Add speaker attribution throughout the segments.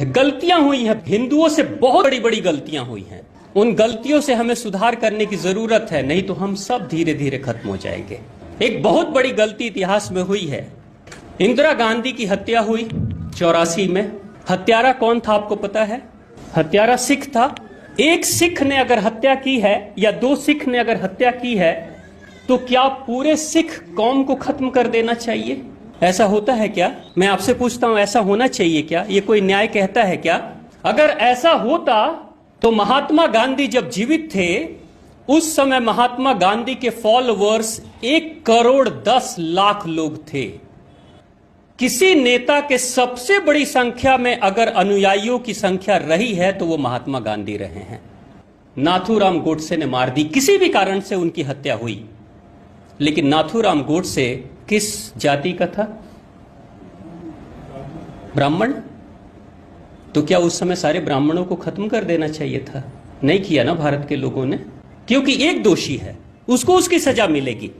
Speaker 1: गलतियां हुई हैं, हिंदुओं से बहुत बड़ी बड़ी गलतियां हुई हैं। उन गलतियों से हमें सुधार करने की जरूरत है, नहीं तो हम सब धीरे धीरे खत्म हो जाएंगे। एक बहुत बड़ी गलती इतिहास में हुई है। इंदिरा गांधी की हत्या हुई 84 में। हत्यारा कौन था आपको पता है? हत्यारा सिख था। एक सिख ने अगर हत्या की है या दो सिख ने अगर हत्या की है तो क्या पूरे सिख कौम को खत्म कर देना चाहिए? ऐसा होता है क्या? मैं आपसे पूछता हूं, ऐसा होना चाहिए क्या? ये कोई न्याय कहता है क्या? अगर ऐसा होता तो महात्मा गांधी जब जीवित थे उस समय महात्मा गांधी के फॉलोअर्स 1,10,00,000 लोग थे। किसी नेता के सबसे बड़ी संख्या में अगर अनुयायियों की संख्या रही है तो वो महात्मा गांधी रहे हैं। नाथूराम गोडसे ने मार दी, किसी भी कारण से उनकी हत्या हुई, लेकिन नाथूराम गोडसे किस जाति का था? ब्राह्मण। तो क्या उस समय सारे ब्राह्मणों को खत्म कर देना चाहिए था? नहीं किया ना भारत के लोगों ने, क्योंकि एक दोषी है, उसको उसकी सजा मिलेगी।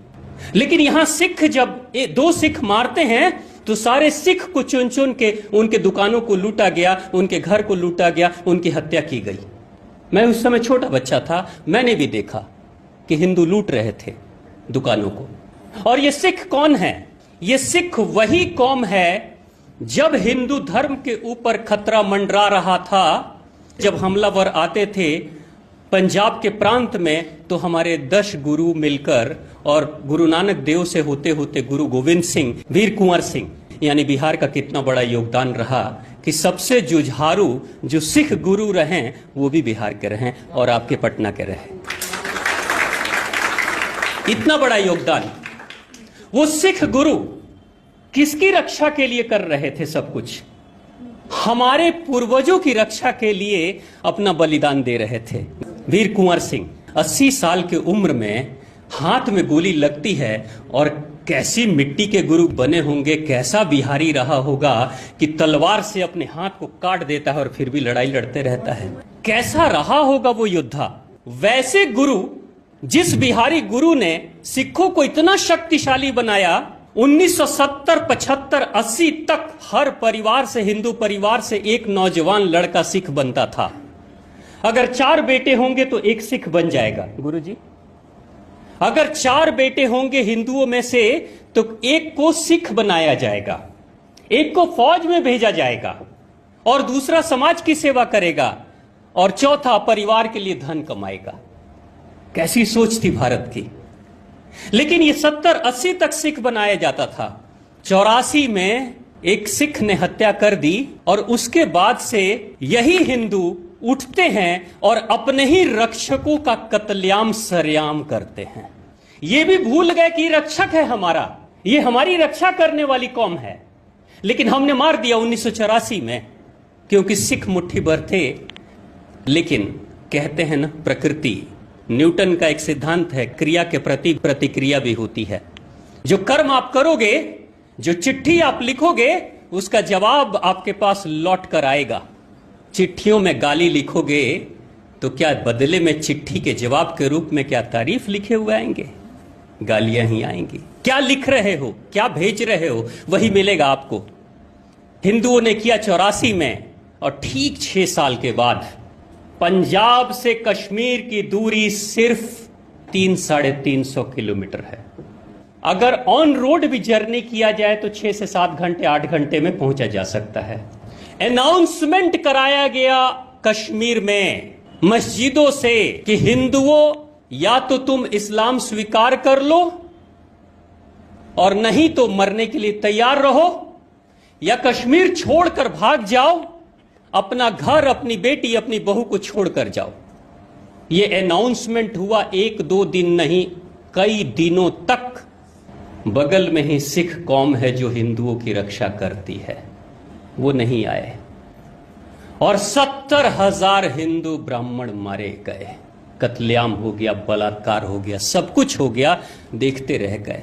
Speaker 1: लेकिन यहां सिख जब दो सिख मारते हैं तो सारे सिख को चुन चुन के उनके दुकानों को लूटा गया, उनके घर को लूटा गया, उनकी हत्या की गई। मैं उस समय छोटा बच्चा था, मैंने भी देखा कि हिंदू लूट रहे थे दुकानों को। और ये सिख कौन है? ये सिख वही कौम है जब हिंदू धर्म के ऊपर खतरा मंडरा रहा था, जब हमलावर आते थे पंजाब के प्रांत में, तो हमारे 10 गुरु मिलकर और गुरु नानक देव से होते होते गुरु गोविंद सिंह, वीर कुंवर सिंह, यानी बिहार का कितना बड़ा योगदान रहा कि सबसे जुझारू जो सिख गुरु रहे वो भी बिहार के रहे और आपके पटना के रहे। इतना बड़ा योगदान। वो सिख गुरु किसकी रक्षा के लिए कर रहे थे? सब कुछ हमारे पूर्वजों की रक्षा के लिए अपना बलिदान दे रहे थे। वीर कुंवर सिंह 80 साल की उम्र में हाथ में गोली लगती है और कैसी मिट्टी के गुरु बने होंगे, कैसा बिहारी रहा होगा कि तलवार से अपने हाथ को काट देता है और फिर भी लड़ाई लड़ते रहता है। कैसा रहा होगा वो योद्धा? वैसे गुरु, जिस बिहारी गुरु ने सिखों को इतना शक्तिशाली बनाया, 1970, 75, 80 तक हर परिवार से, हिंदू परिवार से एक नौजवान लड़का सिख बनता था। अगर 4 बेटे होंगे तो एक सिख बन जाएगा गुरुजी। अगर 4 बेटे होंगे हिंदुओं में से तो एक को सिख बनाया जाएगा, एक को फौज में भेजा जाएगा और दूसरा समाज की सेवा करेगा और चौथा परिवार के लिए धन कमाएगा। कैसी सोच थी भारत की। लेकिन ये 70-80 तक सिख बनाया जाता था। 84 में एक सिख ने हत्या कर दी और उसके बाद से यही हिंदू उठते हैं और अपने ही रक्षकों का कत्लेआम सरेआम करते हैं। ये भी भूल गए कि रक्षक है हमारा, ये हमारी रक्षा करने वाली कौम है, लेकिन हमने मार दिया 1984 में, क्योंकि सिख मुट्ठी भर थे। लेकिन कहते हैं ना, प्रकृति, न्यूटन का एक सिद्धांत है, क्रिया के प्रति प्रतिक्रिया भी होती है। जो कर्म आप करोगे, जो चिट्ठी आप लिखोगे, उसका जवाब आपके पास लौट कर आएगा। चिट्ठियों में गाली लिखोगे तो क्या बदले में चिट्ठी के जवाब के रूप में क्या तारीफ लिखे हुए आएंगे? गालियां ही आएंगी। क्या लिख रहे हो, क्या भेज रहे हो, वही मिलेगा आपको। हिंदुओं ने किया 84 में, और ठीक 6 साल के बाद पंजाब से कश्मीर की दूरी सिर्फ 300-350 किलोमीटर है। अगर ऑन रोड भी जर्नी किया जाए तो 6 से 7 घंटे, 8 घंटे में पहुंचा जा सकता है। अनाउंसमेंट कराया गया कश्मीर में मस्जिदों से कि हिंदुओं, या तो तुम इस्लाम स्वीकार कर लो और नहीं तो मरने के लिए तैयार रहो, या कश्मीर छोड़कर भाग जाओ, अपना घर, अपनी बेटी, अपनी बहू को छोड़कर जाओ। यह अनाउंसमेंट हुआ 1-2 दिन नहीं, कई दिनों तक। बगल में ही सिख कौम है जो हिंदुओं की रक्षा करती है, वो नहीं आए और 70,000 हिंदू ब्राह्मण मारे गए। कत्लेआम हो गया, बलात्कार हो गया, सब कुछ हो गया, देखते रह गए।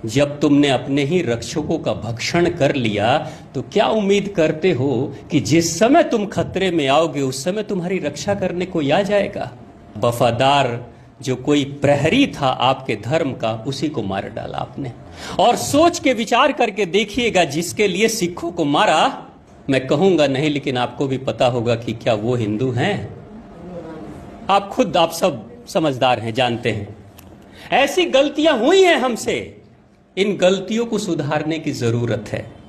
Speaker 1: जब तुमने अपने ही रक्षकों का भक्षण कर लिया तो क्या उम्मीद करते हो कि जिस समय तुम खतरे में आओगे उस समय तुम्हारी रक्षा करने को आ जाएगा? वफादार जो कोई प्रहरी था आपके धर्म का, उसी को मार डाला आपने। और सोच के विचार करके देखिएगा, जिसके लिए सिखों को मारा मैं कहूंगा नहीं, लेकिन आपको भी पता होगा कि क्या वो हिंदू हैं? आप सब समझदार हैं, जानते हैं ऐसी गलतियां हुई हैं हमसे। इन गलतियों को सुधारने की जरूरत है।